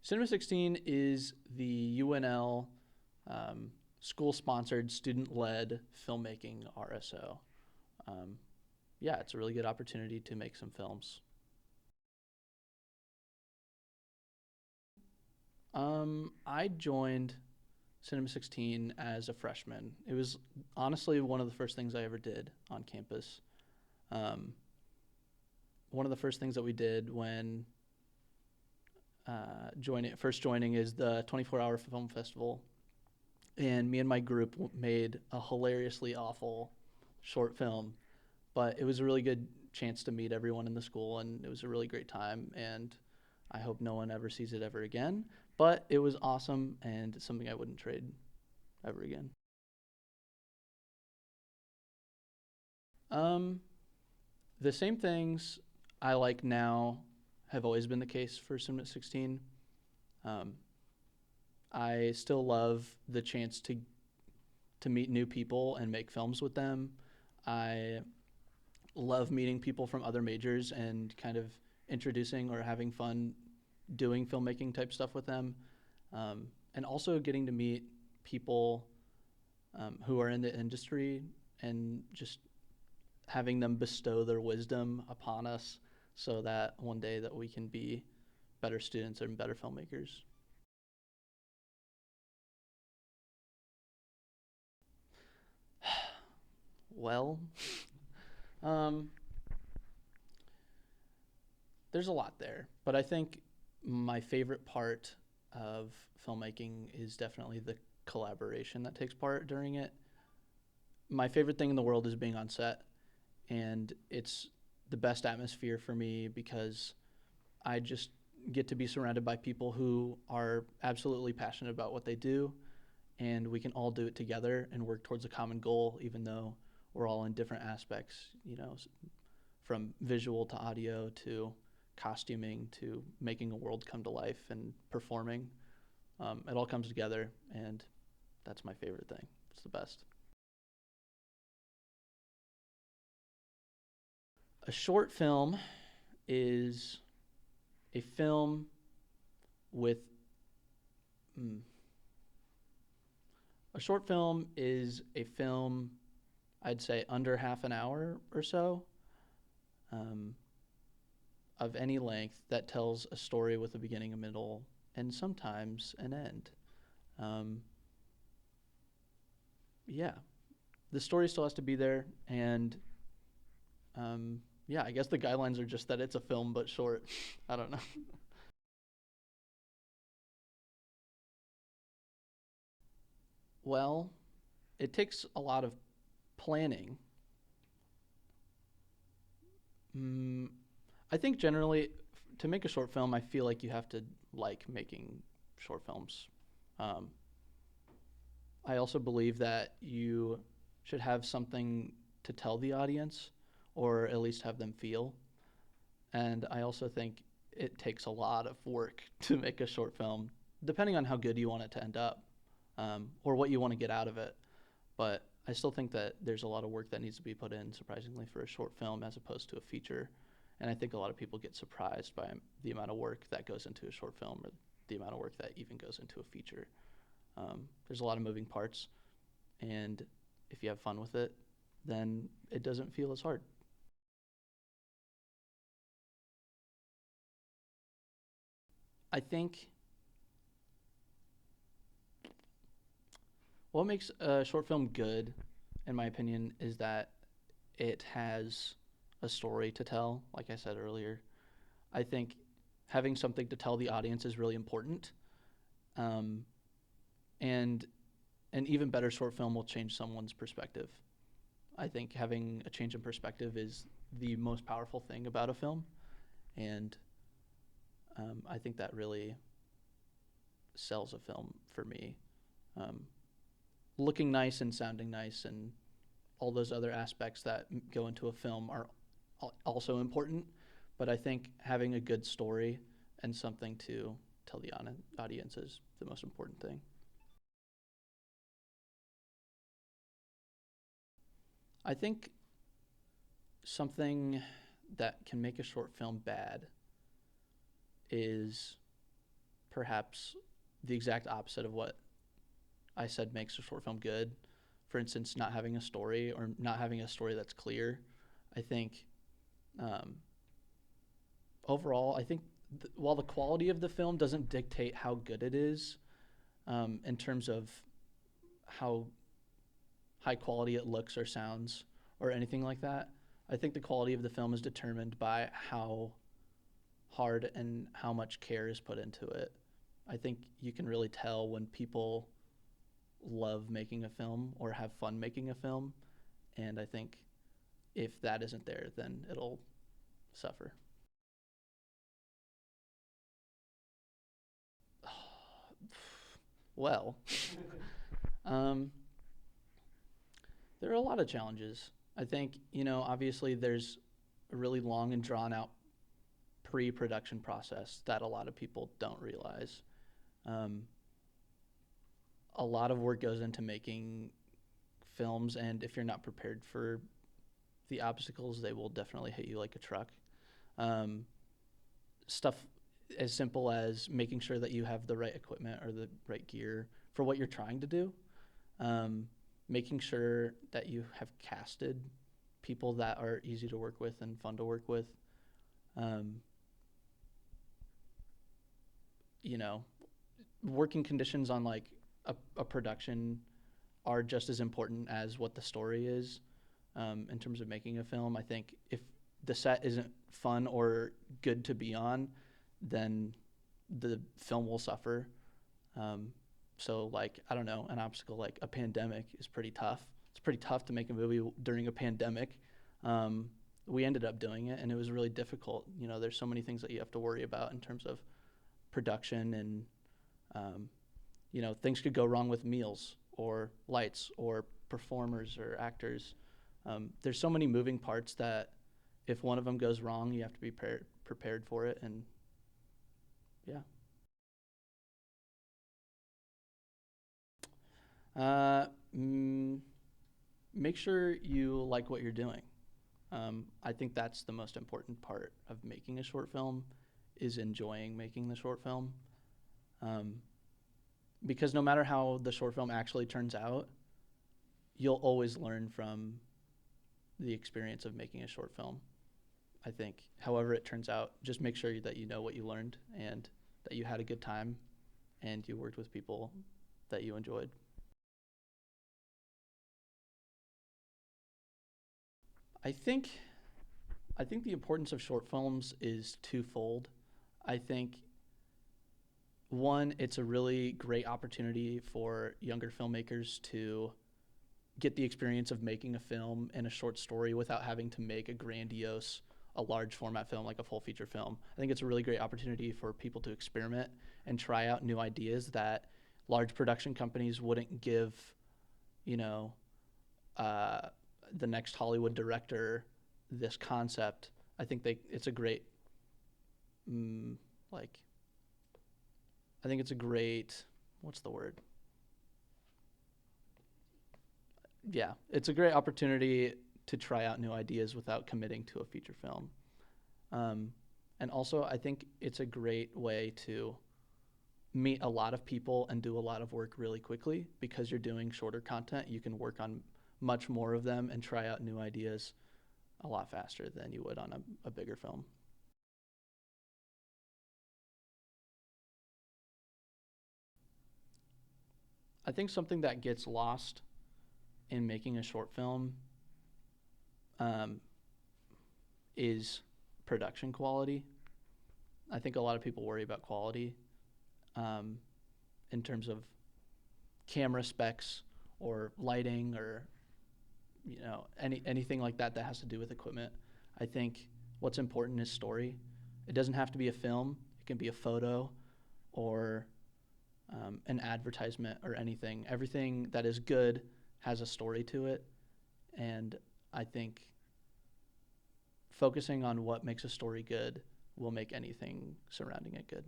Cinema 16 is the UNL school-sponsored, student-led filmmaking RSO. Um, yeah, it's a really good opportunity to make some films. I joined Cinema 16 as a freshman. It was honestly one of the first things I ever did on campus. Um, One of the first things that we did when first joining is the 24-hour film festival, and me and my group made a hilariously awful short film, but it was a really good chance to meet everyone in the school, and it was a really great time, and I hope no one ever sees it ever again. But it was awesome, and it's something I wouldn't trade ever again. Um, the same things I like now have always been the case for Cinema 16. Um, I still love the chance to meet new people and make films with them. I love meeting people from other majors and kind of introducing or having fun doing filmmaking type stuff with them. And also getting to meet people who are in the industry and just having them bestow their wisdom upon us so that one day that we can be better students and better filmmakers. Well, um, there's a lot there, but I think my favorite part of filmmaking is definitely the collaboration that takes part during it. My favorite thing in the world is being on set, and it's the best atmosphere for me because I just get to be surrounded by people who are absolutely passionate about what they do, and we can all do it together and work towards a common goal, even though we're all in different aspects, from visual to audio to costuming to making a world come to life and performing. It all comes together, and that's my favorite thing. It's the best. A short film is a film with mm, a short film is a film, I'd say, under half an hour or so, um, of any length that tells a story with a beginning, a middle, and sometimes an end. Um, yeah, the story still has to be there, and yeah, I guess the guidelines are just that it's a film but short. I don't know. Well, it takes a lot of planning. Mm, I think generally, to make a short film, I feel like you have to like making short films. Um, I also believe that you should have something to tell the audience, or at least have them feel. And I also think it takes a lot of work to make a short film, depending on how good you want it to end up, or what you want to get out of it. But I still think that there's a lot of work that needs to be put in, surprisingly, for a short film as opposed to a feature. And I think a lot of people get surprised by the amount of work that goes into a short film or the amount of work that even goes into a feature. There's a lot of moving parts, and if you have fun with it, then it doesn't feel as hard. I think what makes a short film good, in my opinion, is that it has a story to tell, like I said earlier. I think having something to tell the audience is really important. Um, and an even better short film will change someone's perspective. I think having a change in perspective is the most powerful thing about a film. And I think that really sells a film for me. Um, Looking nice and sounding nice and all those other aspects that go into a film are also important. But I think having a good story and something to tell the audience is the most important thing. I think something that can make a short film bad is perhaps the exact opposite of what I said makes a short film good. For instance, not having a story or not having a story that's clear. I think um, overall, I think while the quality of the film doesn't dictate how good it is, in terms of how high quality it looks or sounds or anything like that, I think the quality of the film is determined by how hard and how much care is put into it. I think you can really tell when people love making a film or have fun making a film, and I think if that isn't there, then it'll suffer. Well, um, there are a lot of challenges. I think, obviously there's a really long and drawn out pre-production process that a lot of people don't realize. Um, a lot of work goes into making films, and if you're not prepared for the obstacles, they will definitely hit you like a truck. Um, Stuff as simple as making sure that you have the right equipment or the right gear for what you're trying to do. Um, Making sure that you have casted people that are easy to work with and fun to work with. Um, you know, Working conditions on like a production are just as important as what the story is, in terms of making a film. I think if the set isn't fun or good to be on, then the film will suffer. So, like, I don't know, an obstacle like a pandemic is pretty tough. It's pretty tough to make a movie during a pandemic. We ended up doing it, and it was really difficult. There's so many things that you have to worry about in terms of production, and things could go wrong with meals or lights or performers or actors. There's so many moving parts that if one of them goes wrong, you have to be prepared for it. And yeah. Uh, mm, Make sure you like what you're doing. I think that's the most important part of making a short film, is enjoying making the short film. Um, because no matter how the short film actually turns out, you'll always learn from the experience of making a short film. I think, however it turns out, just make sure that you know what you learned and that you had a good time and you worked with people that you enjoyed. I think I think the importance of short films is twofold. I think one, it's a really great opportunity for younger filmmakers to get the experience of making a film and a short story without having to make a large format film like a full feature film. I think it's a really great opportunity for people to experiment and try out new ideas that large production companies wouldn't give, you know, uh, the next Hollywood director this concept. I think it's a great, mm, like, I think it's a great, what's the word? Yeah, it's a great opportunity to try out new ideas without committing to a feature film. Um, and also, I think it's a great way to meet a lot of people and do a lot of work really quickly because you're doing shorter content. You can work on much more of them and try out new ideas a lot faster than you would on a bigger film. I think something that gets lost in making a short film, um, is production quality. I think a lot of people worry about quality, um, in terms of camera specs or lighting or anything like that that has to do with equipment. I think what's important is story. It doesn't have to be a film. It can be a photo or an advertisement or anything. Everything that is good has a story to it, and I think focusing on what makes a story good will make anything surrounding it good.